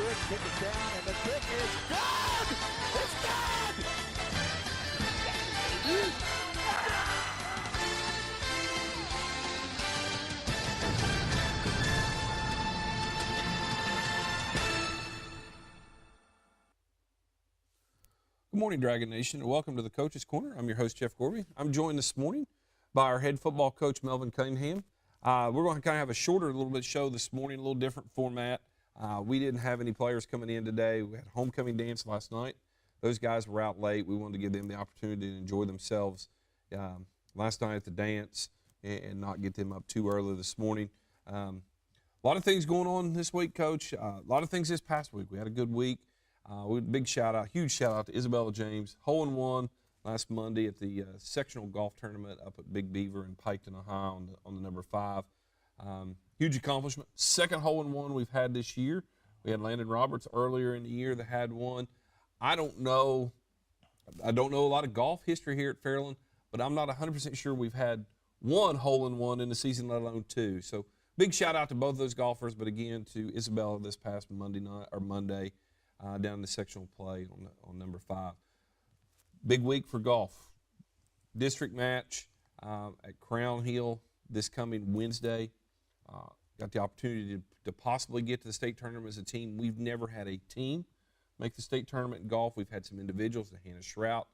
it, kick it down, and the kick is good! It's good! Good morning, Dragon Nation, and welcome to the Coach's Corner. I'm your host, Jeff Gorby. I'm joined this morning by our head football coach, Melvin Cunningham. We're going to kind of have a shorter little bit show this morning, a little different format. We didn't have any players coming in today. We had a homecoming dance last night. Those guys were out late. We wanted to give them the opportunity to enjoy themselves last night at the dance and not get them up too early this morning. A lot of things going on this week, Coach. A lot of things this past week. We had a good week. Huge shout out to Isabella James, hole-in-one last Monday at the sectional golf tournament up at Big Beaver in Piketon, Ohio on the number 5. Huge accomplishment. Second hole-in-one we've had this year. We had Landon Roberts earlier in the year that had one. I don't know a lot of golf history here at Fairland, but I'm not 100% sure we've had one hole-in-one in the season, let alone two. So big shout out to both of those golfers, but again to Isabella this past Monday down in the sectional play on number 5. Big week for golf. District match at Crown Hill this coming Wednesday. Got the opportunity to possibly get to the state tournament as a team. We've never had a team make the state tournament in golf. We've had some individuals, Hannah Shrout,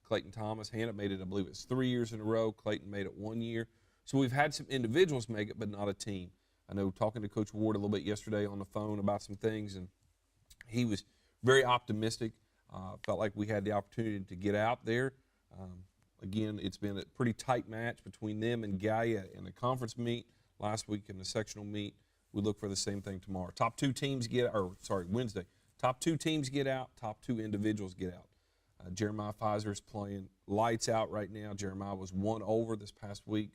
Clayton Thomas. Hannah made it, I believe it's 3 years in a row. Clayton made it 1 year. So we've had some individuals make it, but not a team. I know talking to Coach Ward a little bit yesterday on the phone about some things, and he was very optimistic. Felt like we had the opportunity to get out there. Again, it's been a pretty tight match between them and Gaia in the conference meet last week in the sectional meet. We look for the same thing tomorrow. Wednesday. Top 2 teams get out, top 2 individuals get out. Jeremiah Pfizer is playing lights out right now. Jeremiah was 1 over this past week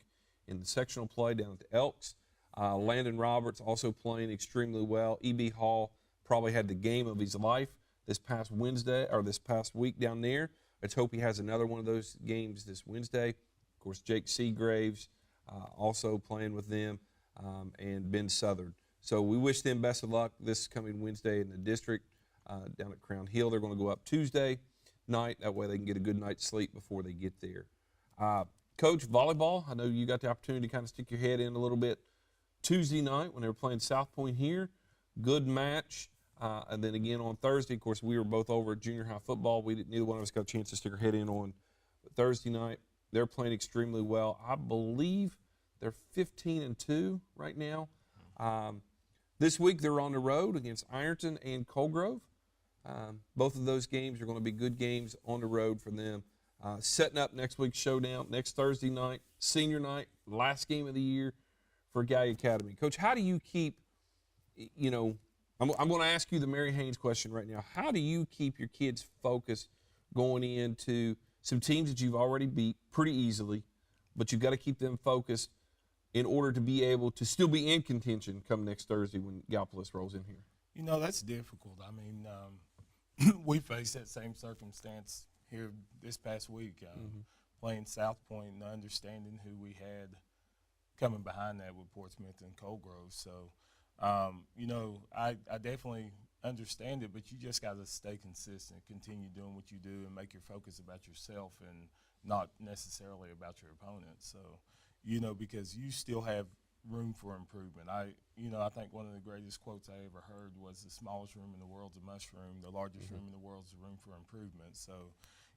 in the sectional play down at the Elks. Landon Roberts also playing extremely well. E.B. Hall probably had the game of his life this past week down there. Let's hope he has another one of those games this Wednesday. Of course, Jake Seagraves also playing with them, and Ben Southern. So we wish them best of luck this coming Wednesday in the district down at Crown Hill. They're going to go up Tuesday night. That way they can get a good night's sleep before they get there. Coach, volleyball, I know you got the opportunity to kind of stick your head in a little bit Tuesday night when they were playing South Point here. Good match. And then again on Thursday, of course, we were both over at junior high football. Neither one of us got a chance to stick our head in on Thursday night. They're playing extremely well. I believe they're 15-2 right now. This week they're on the road against Ironton and Colgrove. Both of those games are going to be good games on the road for them. Setting up next week's showdown, next Thursday night, senior night, last game of the year for Gaia Academy. Coach, how do you keep, I'm going to ask you the Mary Haynes question right now. How do you keep your kids focused going into some teams that you've already beat pretty easily, but you've got to keep them focused in order to be able to still be in contention come next Thursday when Gallipolis rolls in here? That's difficult. I mean, we faced that same circumstance here this past week, playing South Point and understanding who we had coming behind that with Portsmouth and Colgrove. So, I definitely understand it, but you just got to stay consistent, continue doing what you do, and make your focus about yourself and not necessarily about your opponent. So, because you still have room for improvement. I think one of the greatest quotes I ever heard was, the smallest room in the world's a mushroom, the largest room in the world's a room for improvement. So,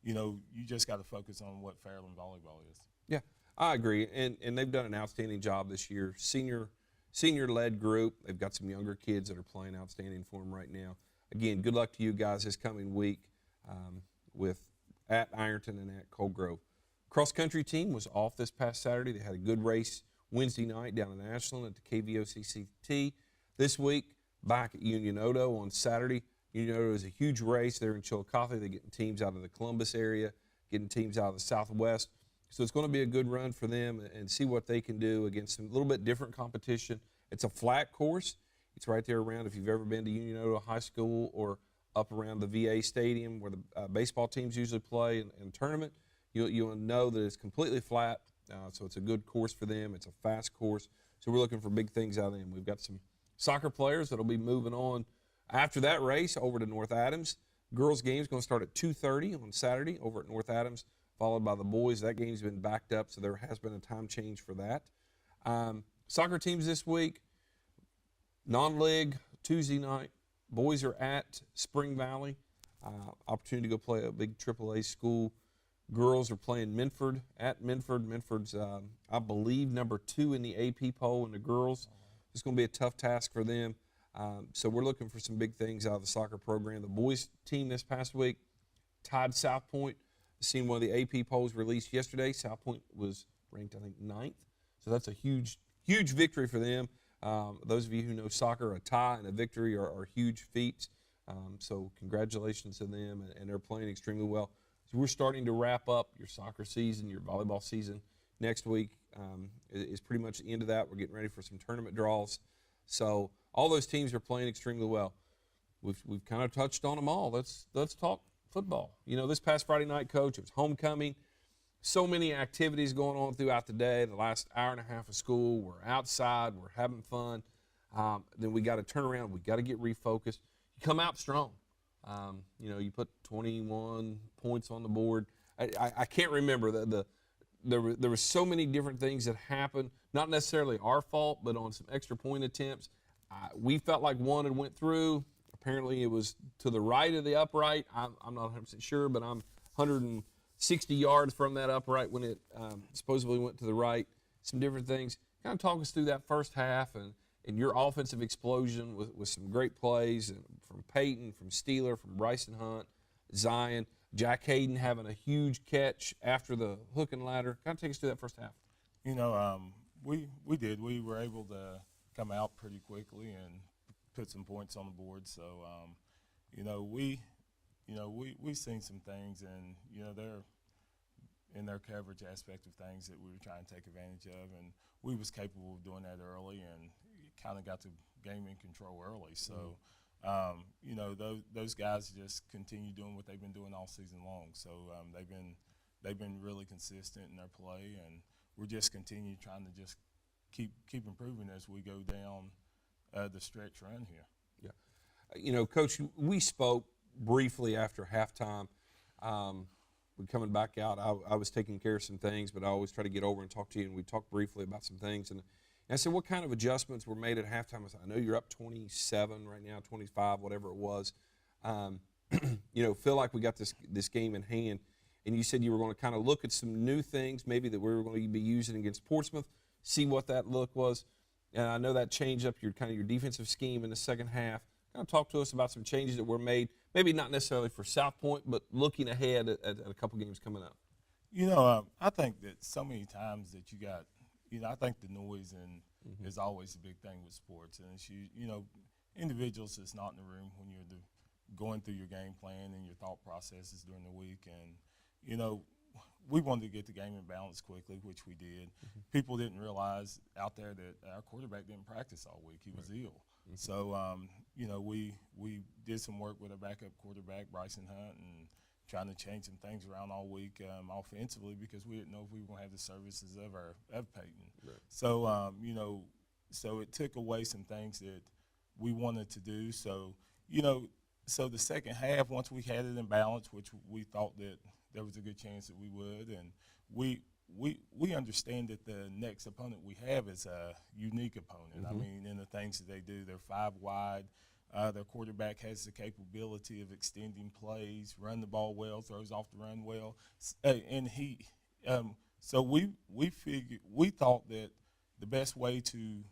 you just got to focus on what Fairland volleyball is. Yeah, I agree, and they've done an outstanding job this year. Senior-led group. They've got some younger kids that are playing outstanding for them right now. Again, good luck to you guys this coming week with at Ironton and at Colgrove. Cross-country team was off this past Saturday. They had a good race Wednesday night down in Ashland at the KVOCCT. This week, back at Union Odo on Saturday. Union Odo is a huge race. They're in Chillicothe. They're getting teams out of the Columbus area, getting teams out of the Southwest. So it's going to be a good run for them and see what they can do against some little bit different competition. It's a flat course. It's right there around, if you've ever been to Union Odo High School or up around the VA Stadium where the baseball teams usually play in tournament, you'll know that it's completely flat. So it's a good course for them. It's a fast course. So we're looking for big things out of them. We've got some soccer players that will be moving on After that race, over to North Adams. Girls' game is going to start at 2:30 on Saturday over at North Adams, followed by the boys. That game's been backed up, so there has been a time change for that. Soccer teams this week, non-league, Tuesday night. Boys are at Spring Valley. Opportunity to go play a big AAA school. Girls are playing Minford at Minford. Minford's, I believe, number 2 in the AP poll in the girls. It's going to be a tough task for them. So we're looking for some big things out of the soccer program. The boys team this past week tied South Point. Seen one of the AP polls released yesterday. South Point was ranked, I think, 9th. So that's a huge, huge victory for them. Those of you who know soccer, a tie and a victory are huge feats. So congratulations to them, and they're playing extremely well. So we're starting to wrap up your soccer season, your volleyball season. Next week is pretty much the end of that. We're getting ready for some tournament draws. So all those teams are playing extremely well. We've kind of touched on them all. Let's talk football. You know, this past Friday night, Coach, it was homecoming. So many activities going on throughout the day. The last hour and a half of school, we're outside, we're having fun. Then we got to turn around. We got to get refocused. You come out strong. You know, you put 21 points on the board. I can't remember there were so many different things that happened. Not necessarily our fault, but on some extra point attempts. We felt like one had went through. Apparently, it was to the right of the upright. I'm not 100% sure, but I'm 160 yards from that upright when it supposedly went to the right. Some different things. Kind of talk us through that first half and your offensive explosion with some great plays from Peyton, from Steeler, from Bryson Hunt, Zion, Jack Hayden having a huge catch after the hook and ladder. Kind of take us through that first half. You know, we did. We were able to come out pretty quickly and put some points on the board. So, you know, we've seen some things, and you know, they're in their coverage aspect of things that we were trying to take advantage of, and we was capable of doing that early, and kind of got the game in control early. So, you know, those guys just continue doing what they've been doing all season long. So they've been really consistent in their play, and we're just continue trying to just keep improving as we go down the stretch run here. Yeah, you know, Coach, we spoke briefly after halftime. We're coming back out. I was taking care of some things, but I always try to get over and talk to you, and we talked briefly about some things. And I said, what kind of adjustments were made at halftime? I said, I know you're up 27 right now, 25, whatever it was. You know, feel like we got this game in hand. And you said you were going to kind of look at some new things maybe that we were going to be using against Portsmouth, see what that look was. And I know that changed up your defensive scheme in the second half. Kind of talk to us about some changes that were made, maybe not necessarily for South Point, but looking ahead at a couple games coming up. You know, I think that so many times that you got, you know, I think the noise is always a big thing with sports. And it's, you know, individuals that's not in the room when you're going through your game plan and your thought processes during the week. And, you know, we wanted to get the game in balance quickly, which we did. People didn't realize out there that our quarterback didn't practice all week. He was ill. So, you know, we did some work with our backup quarterback, Bryson Hunt, and trying to change some things around all week offensively because we didn't know if we were going to have the services of Peyton. Right. So, you know, so it took away some things that we wanted to do. So, you know, so the second half, once we had it in balance, which we thought that there was a good chance that we would, and we understand that the next opponent we have is a unique opponent. I mean, in the things that they do, they're 5 wide. Their quarterback has the capability of extending plays, run the ball well, throws off the run well, and so we thought that the best way to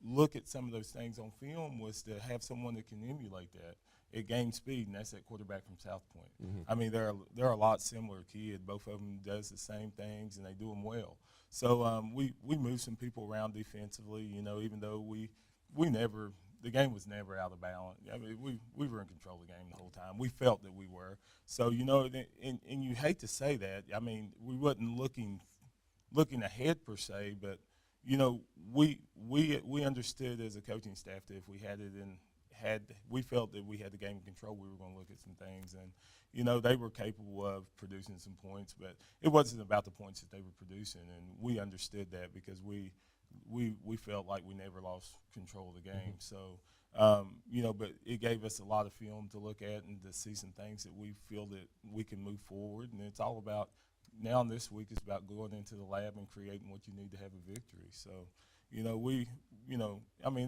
look at some of those things on film was to have someone that can emulate that at game speed, and that's that quarterback from South Point. I mean, they're a lot similar kids. Both of them does the same things, and they do them well. So we moved some people around defensively, you know, even though the game was never out of balance. I mean, we were in control of the game the whole time. We felt that we were. So, you know, and you hate to say that. I mean, we wasn't looking ahead per se, but, you know, we understood as a coaching staff that if we we felt that we had the game in control, we were going to look at some things. And, you know, they were capable of producing some points, but it wasn't about the points that they were producing. And we understood that because we felt like we never lost control of the game. So, But it gave us a lot of film to look at and to see some things that we feel that we can move forward. And it's all about now this week is about going into the lab and creating what you need to have a victory. So,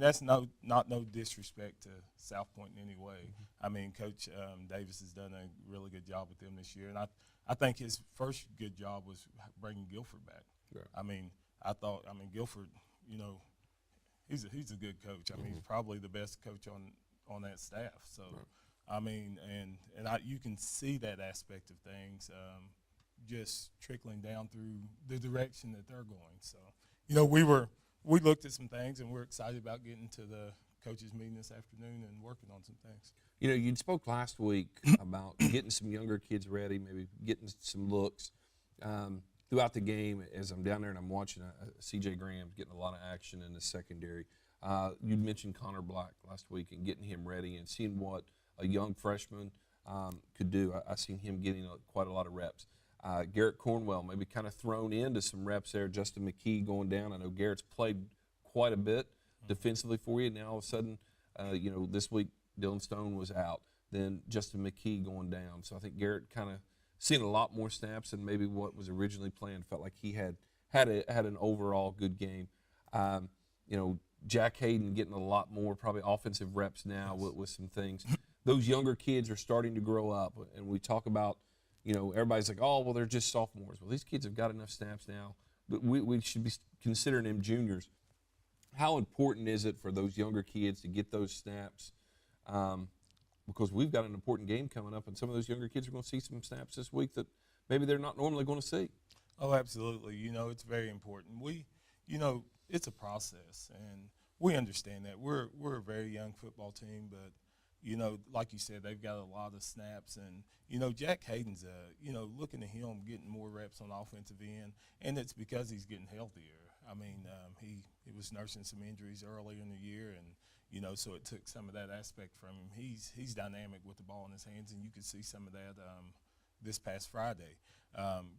that's not no disrespect to South Point in any way. I mean, Coach Davis has done a really good job with them this year. And I think his first good job was bringing Guilford back. Yeah. Guilford, he's a good coach. He's probably the best coach on that staff. So, right. You can see that aspect of things just trickling down through the direction that they're going. So, we looked at some things, and we're excited about getting to the coaches meeting this afternoon and working on some things. You spoke last week about getting some younger kids ready, maybe getting some looks. Throughout the game, as I'm down there and I'm watching, C.J. Graham's getting a lot of action in the secondary. You mentioned Connor Black last week and getting him ready and seeing what a young freshman could do. I seen him getting quite a lot of reps. Garrett Cornwell maybe kind of thrown into some reps there. Justin McKee going down. I know Garrett's played quite a bit defensively for you. Now all of a sudden, this week Dylan Stone was out. Then Justin McKee going down. So I think Garrett kind of seen a lot more snaps than maybe what was originally planned. Felt like he had an overall good game. Jack Hayden getting a lot more probably offensive reps now with some things. Those younger kids are starting to grow up, and we talk about, everybody's like, oh, well, they're just sophomores. Well, these kids have got enough snaps now, but we should be considering them juniors. How important is it for those younger kids to get those snaps? Because we've got an important game coming up, and some of those younger kids are going to see some snaps this week that maybe they're not normally going to see. Oh, absolutely. It's very important. It's a process, and we understand that. We're a very young football team, but, like you said, they've got a lot of snaps. And, Jack Hayden's, looking at him getting more reps on the offensive end, and it's because he's getting healthier. He was nursing some injuries earlier in the year, and, so it took some of that aspect from him. He's dynamic with the ball in his hands, and you could see some of that this past Friday.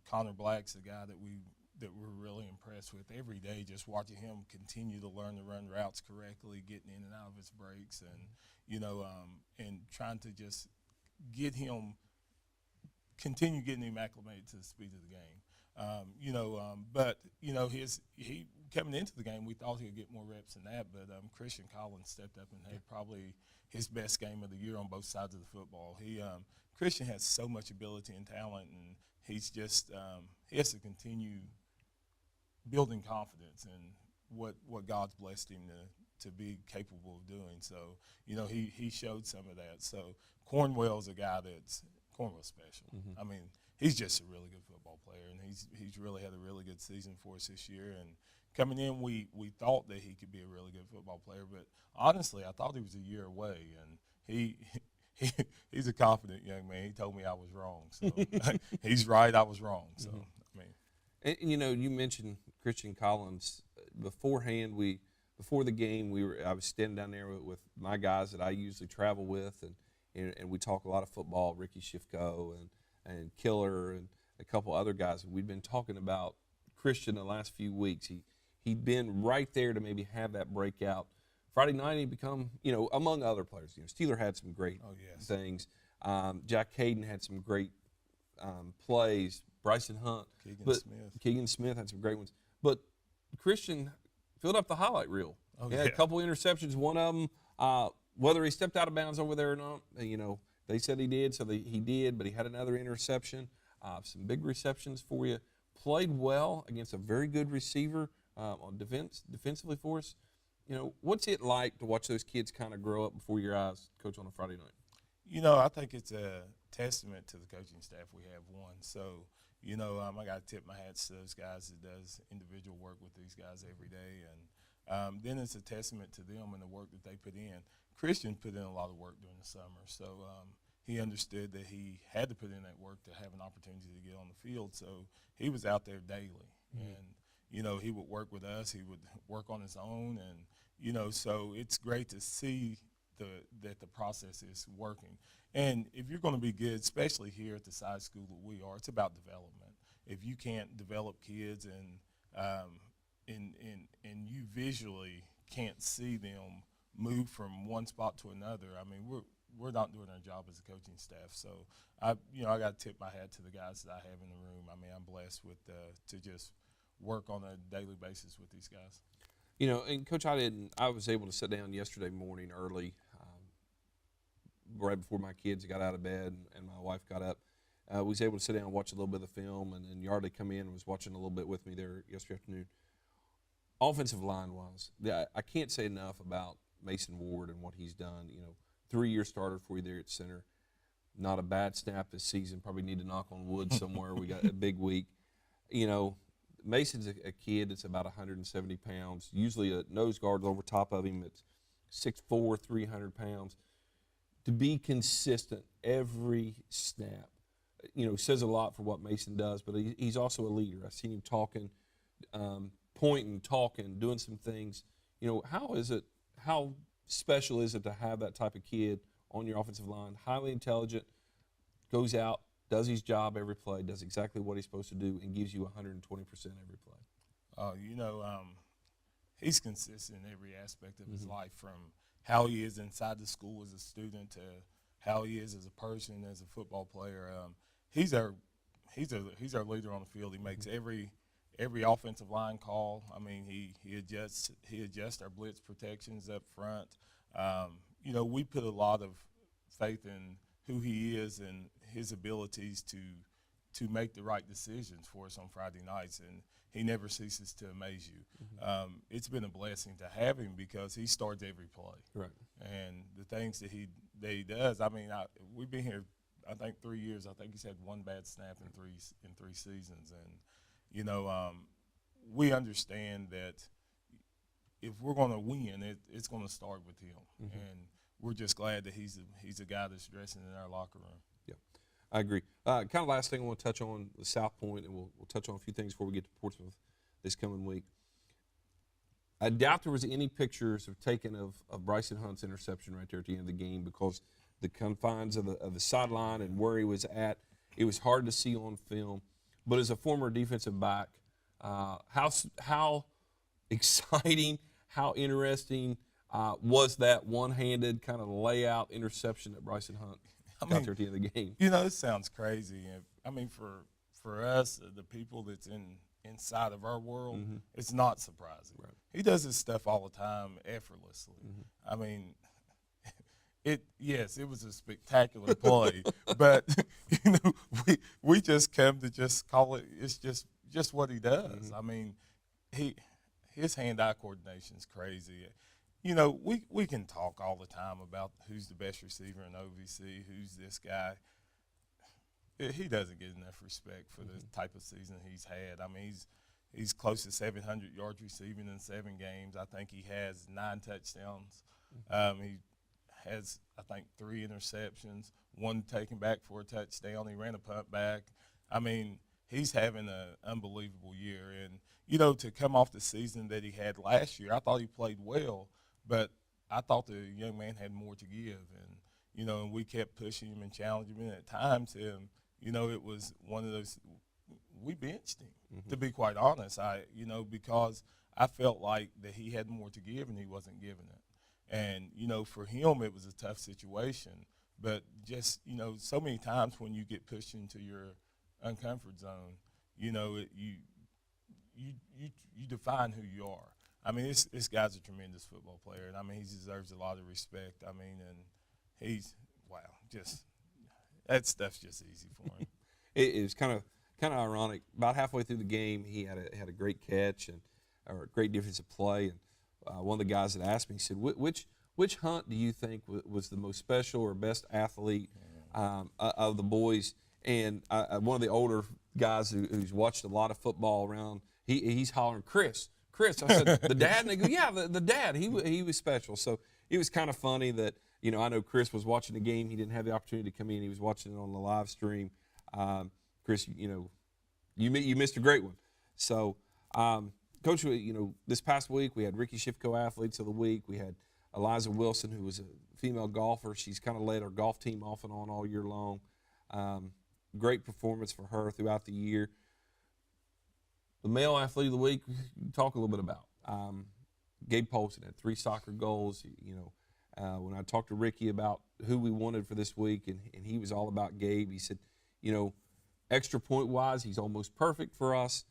Connor Black's a guy that we're really impressed with every day, just watching him continue to learn to run routes correctly, getting in and out of his breaks, and and trying to just continue getting him acclimated to the speed of the game. But he coming into the game, we thought he'd get more reps than that, but Christian Collins stepped up and had probably his best game of the year on both sides of the football. Christian has so much ability and talent, and he's just he has to continue building confidence in what God's blessed him to be capable of doing. So, he showed some of that. So Cornwell's a guy Cornwell's special. He's just a really good football player, and he's really had a really good season for us this year. And coming in, we thought that he could be a really good football player, but honestly, I thought he was a year away, and he's a confident young man. He told me I was wrong, so he's right. I was wrong. So and you mentioned Christian Collins beforehand. Before the game, I was standing down there with my guys that I usually travel with, and we talk a lot of football. Ricky Shifko and Killer and a couple other guys. We'd been talking about Christian the last few weeks. He'd been right there to maybe have that breakout. Friday night, he become, among other players. Steeler had some great things. Jack Hayden had some great plays. Bryson Hunt. Keegan Smith had some great ones. But Christian filled up the highlight reel. He had a couple interceptions. One of them, whether he stepped out of bounds over there or not, they said he did, so he did, but he had another interception. Some big receptions for you. Played well against a very good receiver on defensively for us. What's it like to watch those kids kind of grow up before your eyes, Coach, on a Friday night? I think it's a testament to the coaching staff we have, one. So, I got to tip my hats to those guys that does individual work with these guys every day. And then it's a testament to them and the work that they put in. Christian put in a lot of work during the summer. So he understood that he had to put in that work to have an opportunity to get on the field. So he was out there daily. And, he would work with us. He would work on his own. And, so it's great to see that the process is working. And if you're going to be good, especially here at the size school that we are, it's about development. If you can't develop kids and you visually can't see them move from one spot to another. I mean, we're not doing our job as a coaching staff. So I got to tip my hat to the guys that I have in the room. I mean, I'm blessed with to just work on a daily basis with these guys. You know, and Coach, I was able to sit down yesterday morning early, right before my kids got out of bed and my wife got up. Was able to sit down and watch a little bit of the film, and Yardley come in and was watching a little bit with me there yesterday afternoon. Offensive line-wise, I can't say enough about Mason Ward and what he's done. You know, 3-year starter for you there at center. Not a bad snap this season. Probably need to knock on wood somewhere. We got a big week. You know, Mason's a kid that's about 170 pounds, usually a nose guard over top of him that's 6'4", 300 pounds. To be consistent every snap, you know, says a lot for what Mason does, but he's also a leader. I've seen him talking, pointing, talking, doing some things. You know, how special is it to have that type of kid on your offensive line? Highly intelligent, goes out, does his job every play, does exactly what he's supposed to do, and gives you 120% every play. You know, he's consistent in every aspect of his life, from how he is inside the school as a student to how he is as a person, as a football player. He's our leader on the field. He makes every offensive line call. I mean, he adjusts our blitz protections up front. You know, we put a lot of faith in who he is and his abilities to make the right decisions for us on Friday nights, and he never ceases to amaze you. It's been a blessing to have him because he starts every play. Right. And the things that he does, I mean, we've been here, I think, 3 years. I think he's had one bad snap in three seasons. And, you know, we understand that if we're going to win, it's going to start with him. And we're just glad that he's a guy that's dressing in our locker room. Yeah, I agree. Kind of last thing I want to touch on the South Point, and we'll touch on a few things before we get to Portsmouth this coming week. I doubt there was any pictures taken of Bryson Hunt's interception right there at the end of the game, because the confines of the sideline and where he was at, it was hard to see on film. But as a former defensive back, how exciting, how interesting was that one-handed kind of layout interception that Bryson Hunt got there at the end of the game? You know, it sounds crazy. I mean, for us, the people that's inside of our world, it's not surprising. Right. He does his stuff all the time effortlessly. I mean, it was a spectacular play, but you know, we just come to just call it. It's just what he does. I mean, his hand-eye coordination is crazy. You know, we can talk all the time about who's the best receiver in OVC, who's this guy. He doesn't get enough respect for the type of season he's had. I mean, he's close to 700 yards receiving in 7 games. I think he has 9 touchdowns. He has, I think, 3 interceptions, 1 taken back for a touchdown. He ran a punt back. I mean, he's having an unbelievable year. And, you know, to come off the season that he had last year, I thought he played well, but I thought the young man had more to give. And, you know, and we kept pushing him and challenging him. And at times, you know, it was one of those, we benched him, to be quite honest. Because I felt like that he had more to give and he wasn't giving it. And, you know, for him, it was a tough situation. But just, you know, so many times when you get pushed into your uncomfort zone, you know, you define who you are. I mean, this guy's a tremendous football player, and I mean, he deserves a lot of respect. I mean, and that stuff's just easy for him. It was kind of ironic. About halfway through the game, he had a great catch or a great defensive play, and one of the guys that asked me, he said, "Which Hunt do you think was the most special or best athlete of the boys?" And one of the older guys who's watched a lot of football around, he's hollering, Chris. I said, the dad? And they go, yeah, the dad. He was special. So it was kind of funny that, you know, I know Chris was watching the game. He didn't have the opportunity to come in. He was watching it on the live stream. Chris, you know, you missed a great one. So, Coach, you know, this past week we had Ricky Shifko Athletes of the Week. We had Eliza Wilson, who was a female golfer. She's kind of led our golf team off and on all year long. Great performance for her throughout the year. The male athlete of the week, talk a little bit about. Gabe Polson had 3 soccer goals. When I talked to Ricky about who we wanted for this week, and he was all about Gabe, he said, extra point-wise, he's almost perfect for us.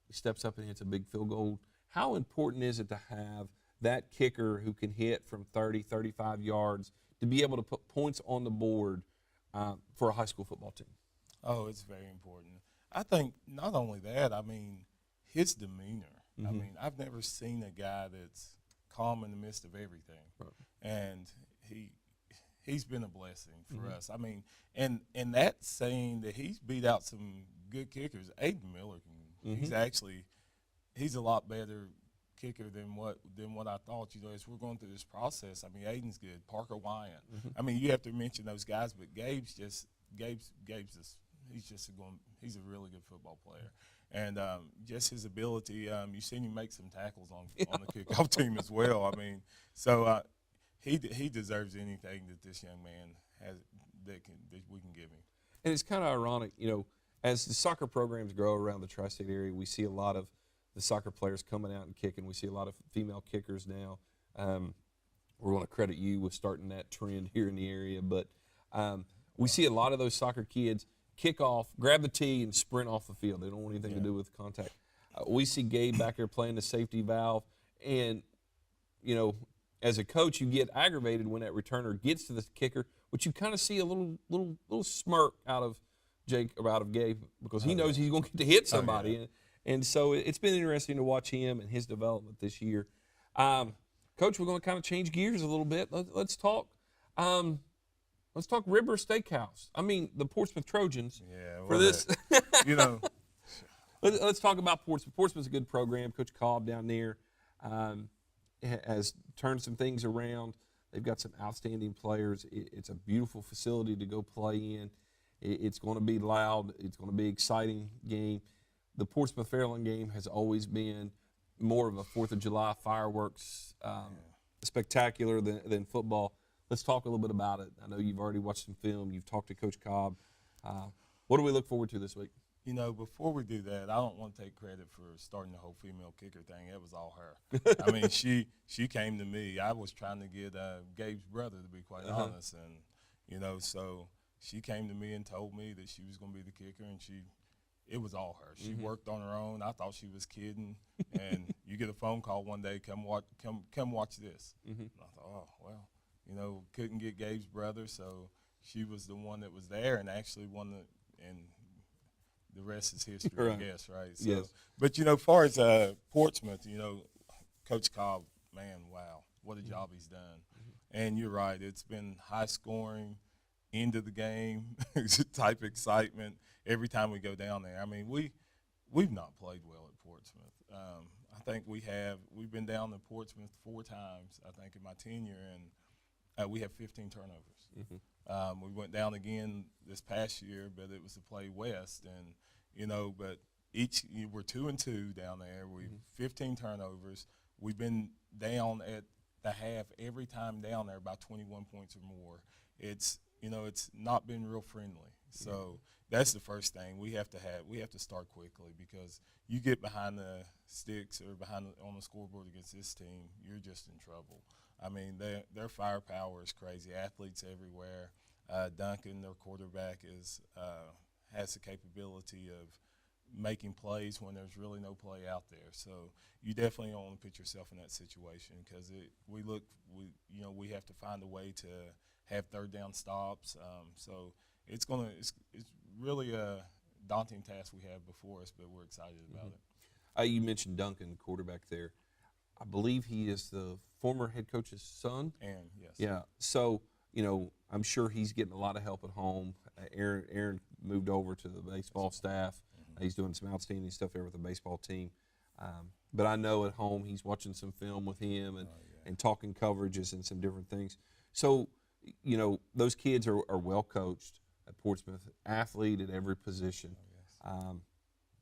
He steps up and hits a big field goal. How important is it to have that kicker who can hit from 30, 35 yards to be able to put points on the board for a high school football team? Oh, it's very important. I think not only that, I mean, his demeanor. I mean, I've never seen a guy that's calm in the midst of everything. Right. And he's been a blessing for us. I mean, and that saying that he's beat out some good kickers, Aiden Miller he's a lot better kicker than what I thought. As we're going through this process, I mean, Aiden's good. Parker Wyant. I mean, you have to mention those guys, but Gabe's he's a really good football player. And just his ability, you've seen him make some tackles on the kickoff team as well. I mean, so he deserves anything that this young man has that we can give him. And it's kind of ironic, as the soccer programs grow around the tri-state area, we see a lot of the soccer players coming out and kicking. We see a lot of female kickers now. We're going to credit you with starting that trend here in the area. But we see a lot of those soccer kids kick off, grab the tee, and sprint off the field. They don't want anything to do with contact. We see Gabe back there playing the safety valve. And, as a coach, you get aggravated when that returner gets to the kicker, but you kind of see a little smirk out of Jake or out of Gabe because he knows he's going to get to hit somebody. Oh, yeah. And so it's been interesting to watch him and his development this year. Coach, we're going to kind of change gears a little bit. Let's talk Ribber Steakhouse. I mean, the Portsmouth Trojans. Yeah, for this. Let's talk about Portsmouth. Portsmouth's a good program. Coach Cobb down there has turned some things around. They've got some outstanding players. It's a beautiful facility to go play in. It's going to be loud. It's going to be an exciting game. The Portsmouth-Fairland game has always been more of a 4th of July fireworks spectacular than football. Let's talk a little bit about it. I know you've already watched some film. You've talked to Coach Cobb. What do we look forward to this week? Before we do that, I don't want to take credit for starting the whole female kicker thing. It was all her. I mean, she came to me. I was trying to get Gabe's brother, to be quite honest. And, so she came to me and told me that she was going to be the kicker, and it was all her. She worked on her own. I thought she was kidding. And you get a phone call one day, come watch this. And I thought, oh, well, couldn't get Gabe's brother, so she was the one that was there and actually won and the rest is history, right. I guess, right? So, yes. But, as far as Portsmouth, Coach Cobb, man, wow, what a job he's done. And you're right, it's been high scoring, end of the game type excitement every time we go down there. I mean, we've not played well at Portsmouth. I think we've been down to Portsmouth 4 times, I think, in my tenure, and we have 15 turnovers. We went down again this past year, but it was to play West, and but we're 2-2 down there. We've 15 turnovers. We've been down at the half every time down there by 21 points or more. It's not been real friendly. So that's the first thing we have to start quickly, because you get behind the sticks or on the scoreboard against this team, you're just in trouble. I mean, their firepower is crazy. Athletes everywhere. Duncan, their quarterback, has the capability of making plays when there's really no play out there. So you definitely don't want to put yourself in that situation, because we have to find a way to have third down stops. So it's really a daunting task we have before us, but we're excited about it. You mentioned Duncan, quarterback there. I believe he is the former head coach's son. Aaron, yes. Yeah. So, I'm sure he's getting a lot of help at home. Aaron moved over to the baseball staff. He's doing some outstanding stuff there with the baseball team. But I know at home he's watching some film with him and talking coverages and some different things. So, those kids are well coached at Portsmouth, athlete at every position.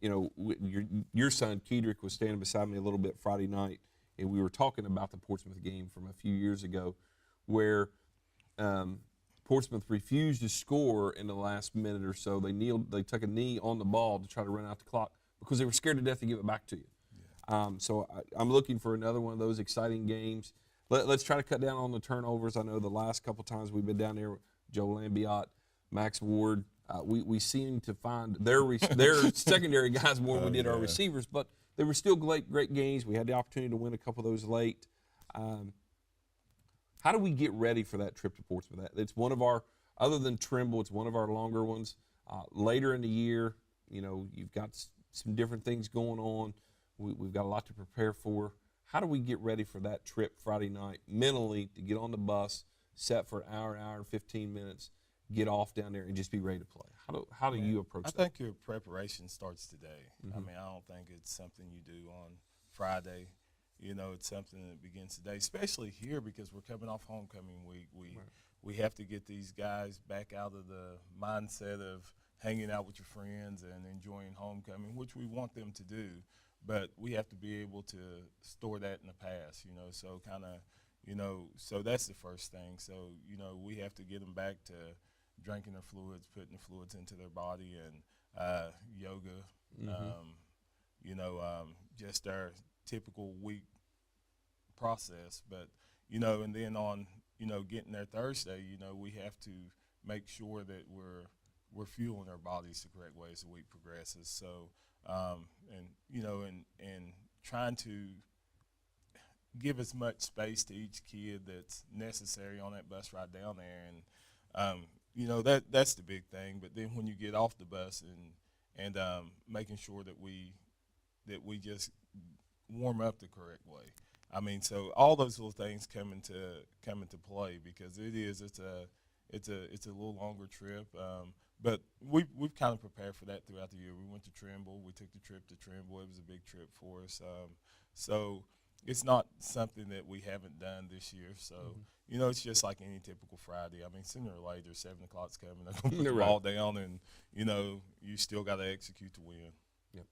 Your son, Kedrick, was standing beside me a little bit Friday night, and we were talking about the Portsmouth game from a few years ago where Portsmouth refused to score in the last minute or so. They took a knee on the ball to try to run out the clock because they were scared to death to give it back to you. So I'm looking for another one of those exciting games. Let's try to cut down on the turnovers. I know the last couple times we've been down there, Joe Lambiot, Max Ward, we seem to find their secondary guys more than we did our receivers, but they were still great games. We had the opportunity to win a couple of those late. How do we get ready for that trip to Portsmouth? It's one of our, other than Trimble, it's one of our longer ones. Later in the year, you've got some different things going on. We've got a lot to prepare for. How do we get ready for that trip Friday night mentally to get on the bus, set for an hour and 15 minutes, get off down there and just be ready to play? How do you approach that? I think your preparation starts today. I mean, I don't think it's something you do on Friday. It's something that begins today, especially here because we're coming off homecoming week. We have to get these guys back out of the mindset of hanging out with your friends and enjoying homecoming, which we want them to do. But we have to be able to store that in the past, so so that's the first thing. So, we have to get them back to drinking their fluids, putting the fluids into their body, and yoga, just our typical week process. But, and then on, getting there Thursday, we have to make sure that we're fueling our bodies the correct way as the week progresses. So, and trying to give as much space to each kid that's necessary on that bus ride down there, and that's the big thing. But then when you get off the bus and making sure that we just warm up the correct way. I mean, so all those little things come into play because it's a little longer trip. But we've kind of prepared for that throughout the year. We went to Trimble. We took the trip to Trimble. It was a big trip for us. So it's not something that we haven't done this year. So, it's just like any typical Friday. I mean, sooner or later, 7 o'clock's coming. They're going to put the ball down, and, you still got to execute to win. Yep.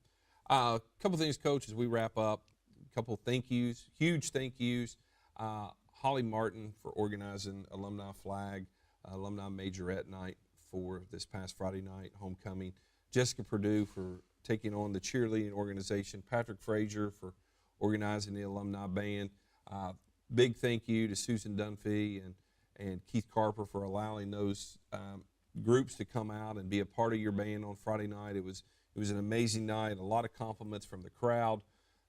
A couple things, Coach, as we wrap up. A couple thank yous, huge thank yous. Holly Martin for organizing Alumni Flag, Alumni Majorette Night for this past Friday night, homecoming. Jessica Purdue for taking on the cheerleading organization. Patrick Frazier for organizing the alumni band. Big thank you to Susan Dunphy and Keith Carper for allowing those groups to come out and be a part of your band on Friday night. It was an amazing night. A lot of compliments from the crowd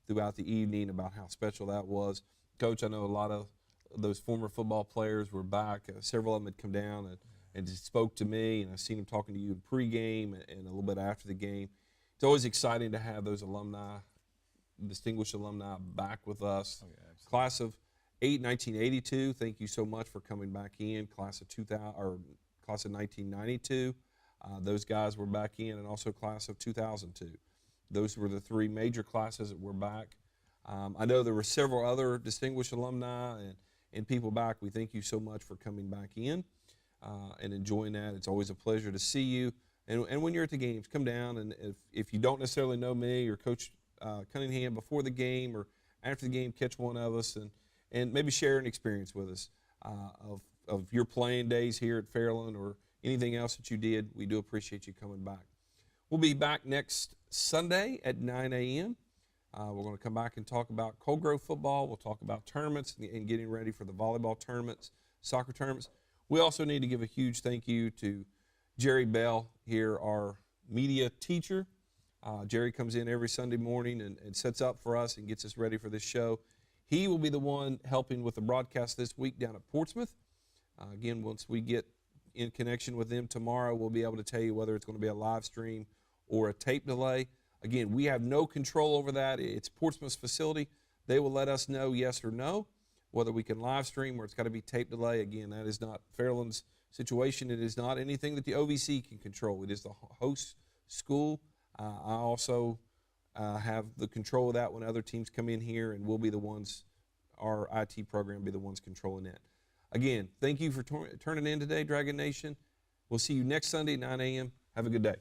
throughout the evening about how special that was. Coach, I know a lot of those former football players were back. Several of them had come down and just spoke to me, and I've seen them talking to you in pregame and a little bit after the game. It's always exciting to have those alumni, distinguished alumni, back with us. Oh, yeah, Class of 1982, thank you so much for coming back in. Class of 1992, those guys were back in, and also class of 2002. Those were the three major classes that were back. I know there were several other distinguished alumni and people back. We thank you so much for coming back in and enjoying that. It's always a pleasure to see you. And when you're at the games, come down, and if you don't necessarily know me or Coach Cunningham before the game or after the game, catch one of us and maybe share an experience with us of your playing days here at Fairland or anything else that you did. We do appreciate you coming back. We'll be back next Sunday at 9 a.m. We're going to come back and talk about Cold Grove football. We'll talk about tournaments and getting ready for the volleyball tournaments, soccer tournaments. We also need to give a huge thank you to Jerry Bell here, our media teacher. Jerry comes in every Sunday morning and sets up for us and gets us ready for this show. He will be the one helping with the broadcast this week down at Portsmouth. Again, once we get in connection with them tomorrow, we'll be able to tell you whether it's going to be a live stream or a tape delay. Again, we have no control over that. It's Portsmouth's facility. They will let us know yes or no, whether we can live stream or it's got to be tape delay. Again, that is not Fairland's situation. It is not anything that the OVC can control. It is the host school. I also have the control of that when other teams come in here, and we'll be the ones, our IT program, be the ones controlling that. Again, thank you for turning in today, Dragon Nation. We'll see you next Sunday at 9 a.m. Have a good day.